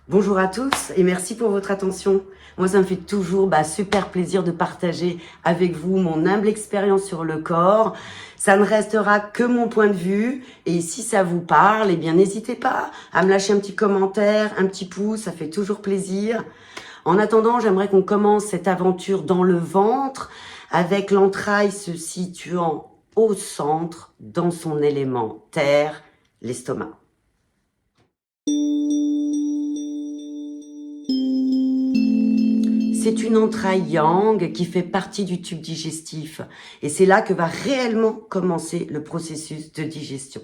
Bonjour à tous et merci pour votre attention. Moi, ça me fait toujours super plaisir de partager avec vous mon humble expérience sur le corps. Ça ne restera que mon point de vue et si ça vous parle, eh bien n'hésitez pas à me lâcher un petit commentaire, un petit pouce, ça fait toujours plaisir. En attendant, j'aimerais qu'on commence cette aventure dans le ventre avec l'entraille se situant au centre dans son élément terre, l'estomac. C'est une entraille yang qui fait partie du tube digestif et c'est là que va réellement commencer le processus de digestion.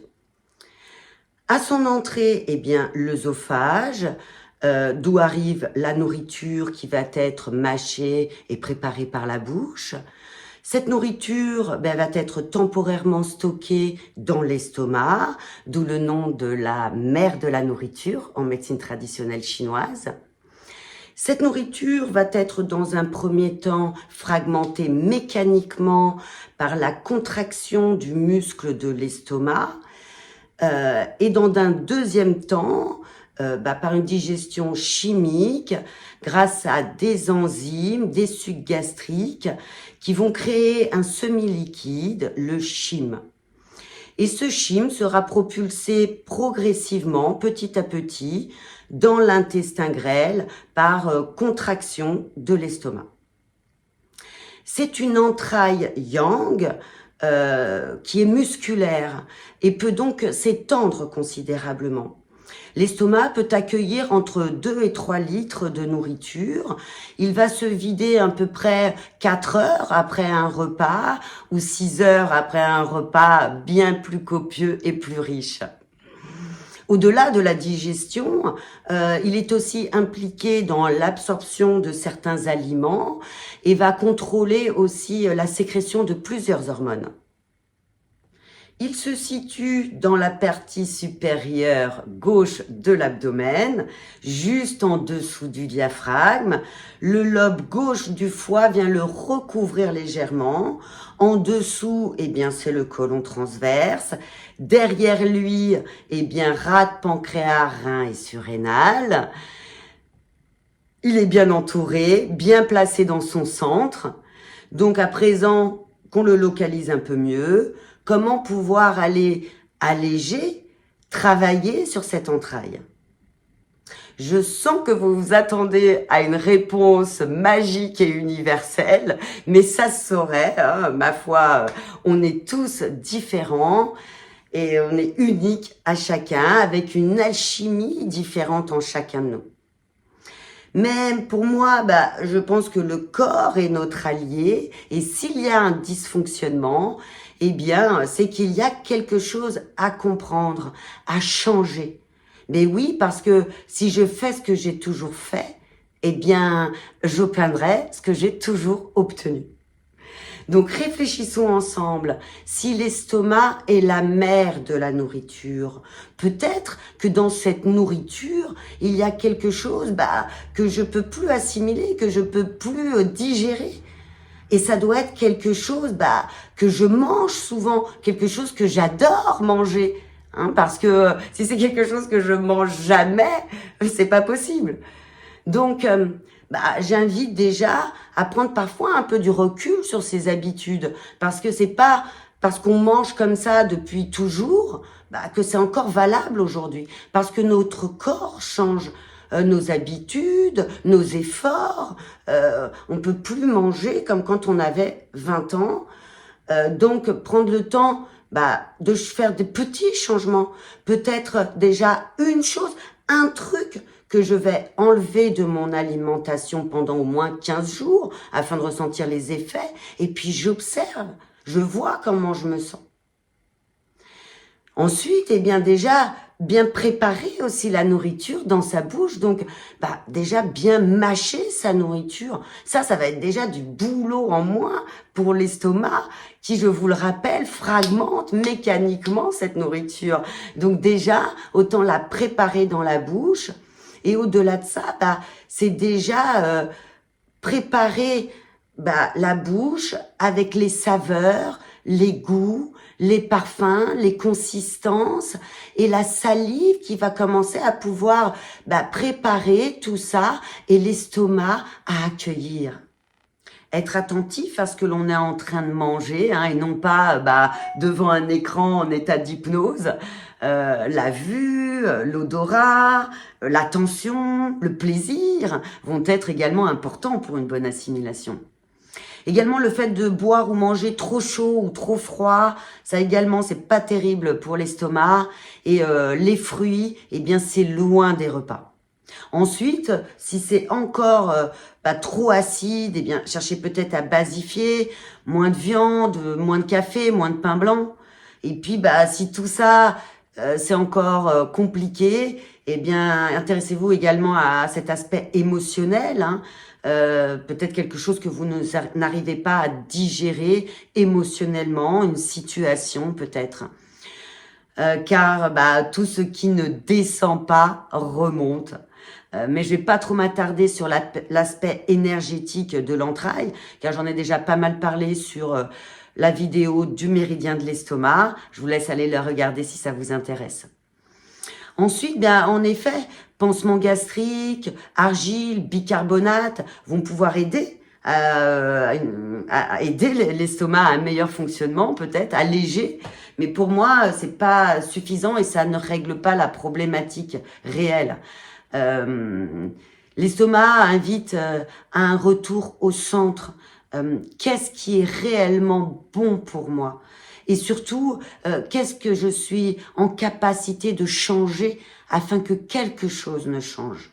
À son entrée, eh bien, l'œsophage, d'où arrive la nourriture qui va être mâchée et préparée par la bouche. Cette nourriture va être temporairement stockée dans l'estomac, d'où le nom de la mère de la nourriture en médecine traditionnelle chinoise. Cette nourriture va être dans un premier temps fragmentée mécaniquement par la contraction du muscle de l'estomac et dans un deuxième temps par une digestion chimique grâce à des enzymes, des sucs gastriques qui vont créer un semi-liquide, le chyme. Et ce chyme sera propulsé progressivement, petit à petit, dans l'intestin grêle par contraction de l'estomac. C'est une entraille yang qui est musculaire et peut donc s'étendre considérablement. L'estomac peut accueillir entre 2 et 3 litres de nourriture. Il va se vider à peu près 4 heures après un repas ou 6 heures après un repas bien plus copieux et plus riche. Au-delà de la digestion, il est aussi impliqué dans l'absorption de certains aliments et va contrôler aussi la sécrétion de plusieurs hormones. Il se situe dans la partie supérieure gauche de l'abdomen, juste en dessous du diaphragme. Le lobe gauche du foie vient le recouvrir légèrement. En dessous, eh bien, c'est le côlon transverse. Derrière lui, eh bien, rate, pancréas, rein et surrénal. Il est bien entouré, bien placé dans son centre. Donc, à présent qu'on le localise un peu mieux, comment pouvoir aller alléger, travailler sur cette entraille? Je sens que vous vous attendez à une réponse magique et universelle, mais ça se saurait, hein, ma foi, on est tous différents et on est unique à chacun avec une alchimie différente en chacun de nous. Mais pour moi, je pense que le corps est notre allié et s'il y a un dysfonctionnement, eh bien, c'est qu'il y a quelque chose à comprendre, à changer. Mais oui, parce que si je fais ce que j'ai toujours fait, eh bien, j'obtiendrai ce que j'ai toujours obtenu. Donc réfléchissons ensemble. Si l'estomac est la mère de la nourriture, peut-être que dans cette nourriture, il y a quelque chose que je peux plus assimiler, que je peux plus digérer. Et ça doit être quelque chose que je mange souvent, quelque chose que j'adore manger. Hein, parce que si c'est quelque chose que je mange jamais, c'est pas possible. Donc, j'invite déjà à prendre parfois un peu du recul sur ses habitudes, parce que c'est pas parce qu'on mange comme ça depuis toujours que c'est encore valable aujourd'hui, parce que notre corps change. Nos habitudes, nos efforts, on peut plus manger comme quand on avait 20 ans. Donc, prendre le temps de faire des petits changements, peut-être déjà une chose, un truc que je vais enlever de mon alimentation pendant au moins 15 jours afin de ressentir les effets, et puis j'observe, je vois comment je me sens. Ensuite, eh bien déjà, bien préparer aussi la nourriture dans sa bouche, donc déjà bien mâcher sa nourriture. Ça va être déjà du boulot en moins pour l'estomac qui, je vous le rappelle, fragmente mécaniquement cette nourriture. Donc déjà, autant la préparer dans la bouche. Et au-delà de ça, c'est déjà préparer la bouche avec les saveurs, les goûts, les parfums, les consistances et la salive qui va commencer à pouvoir préparer tout ça et l'estomac à accueillir. Être attentif à ce que l'on est en train de manger et non pas devant un écran en état d'hypnose. La vue, l'odorat, l'attention, le plaisir vont être également importants pour une bonne assimilation. Également le fait de boire ou manger trop chaud ou trop froid, ça également c'est pas terrible pour l'estomac. Et les fruits, c'est loin des repas. Ensuite, si c'est encore trop acide, cherchez peut-être à basifier, moins de viande, moins de café, moins de pain blanc. Et puis, si tout ça, c'est encore compliqué, intéressez-vous également à cet aspect émotionnel, peut-être quelque chose que vous n'arrivez pas à digérer émotionnellement, une situation peut-être. Car tout ce qui ne descend pas remonte. Mais je vais pas trop m'attarder sur l'aspect énergétique de l'entraille, car j'en ai déjà pas mal parlé sur la vidéo du méridien de l'estomac. Je vous laisse aller la regarder si ça vous intéresse. Ensuite, en effet, pansement gastrique, argile, bicarbonate vont pouvoir aider à aider l'estomac à un meilleur fonctionnement, peut-être, alléger. Mais pour moi, c'est pas suffisant et ça ne règle pas la problématique réelle. L'estomac invite à un retour au centre. Qu'est-ce qui est réellement bon pour moi? Et surtout, qu'est-ce que je suis en capacité de changer afin que quelque chose ne change?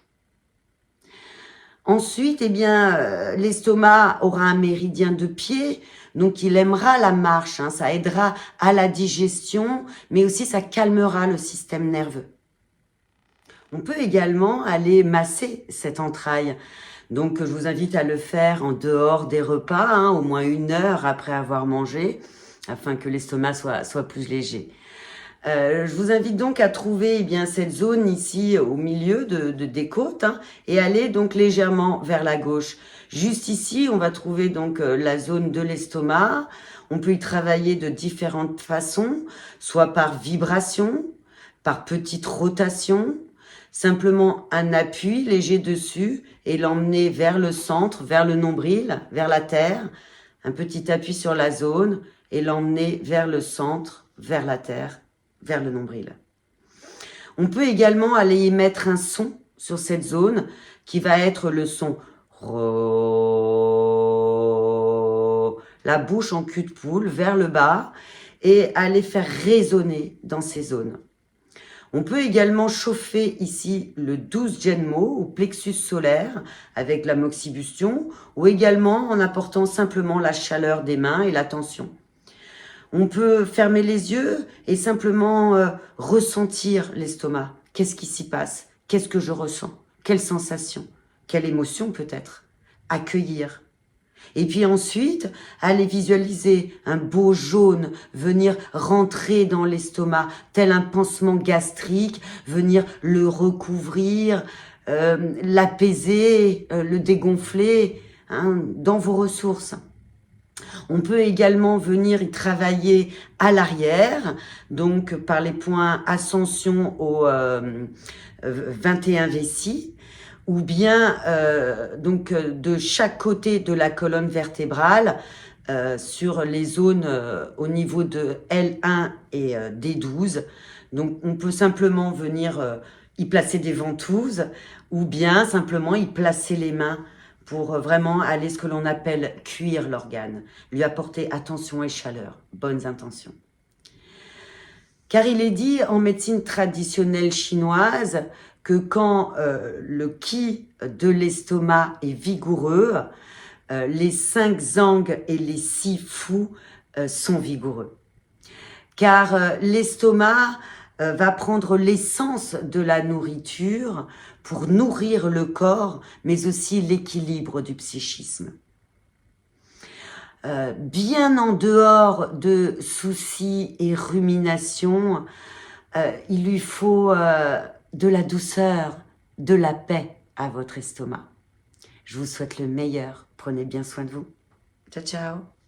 Ensuite, l'estomac aura un méridien de pied, donc il aimera la marche, ça aidera à la digestion, mais aussi ça calmera le système nerveux. On peut également aller masser cette entraille. Donc, je vous invite à le faire en dehors des repas, au moins 1 heure après avoir mangé, afin que l'estomac soit plus léger. Je vous invite donc à trouver cette zone ici au milieu des côtes et aller donc légèrement vers la gauche. Juste ici, on va trouver donc la zone de l'estomac. On peut y travailler de différentes façons, soit par vibration, par petite rotation, simplement un appui léger dessus et l'emmener vers le centre, vers le nombril, vers la terre. Un petit appui sur la zone et l'emmener vers le centre, vers la terre, vers le nombril. On peut également aller y mettre un son sur cette zone qui va être le son la bouche en cul de poule vers le bas et aller faire résonner dans ces zones. On peut également chauffer ici le 12 Genmo ou plexus solaire avec la moxibustion ou également en apportant simplement la chaleur des mains et la tension. On peut fermer les yeux et simplement ressentir l'estomac. Qu'est-ce qui s'y passe? Qu'est-ce que je ressens? Quelle sensation? Quelle émotion peut-être? Accueillir. Et puis ensuite, aller visualiser un beau jaune venir rentrer dans l'estomac, tel un pansement gastrique, venir le recouvrir, l'apaiser, le dégonfler dans vos ressources. On peut également venir y travailler à l'arrière, donc par les points ascension au 21 vessie, ou bien donc de chaque côté de la colonne vertébrale sur les zones au niveau de L1 et D12. Donc on peut simplement venir y placer des ventouses ou bien simplement y placer les mains pour vraiment aller ce que l'on appelle cuire l'organe, lui apporter attention et chaleur, bonnes intentions. Car il est dit en médecine traditionnelle chinoise que quand le qi de l'estomac est vigoureux, les 5 zang et les 6 fu sont vigoureux. Car l'estomac va prendre l'essence de la nourriture pour nourrir le corps, mais aussi l'équilibre du psychisme. Bien en dehors de soucis et ruminations, il lui faut de la douceur, de la paix à votre estomac. Je vous souhaite le meilleur. Prenez bien soin de vous. Ciao, ciao.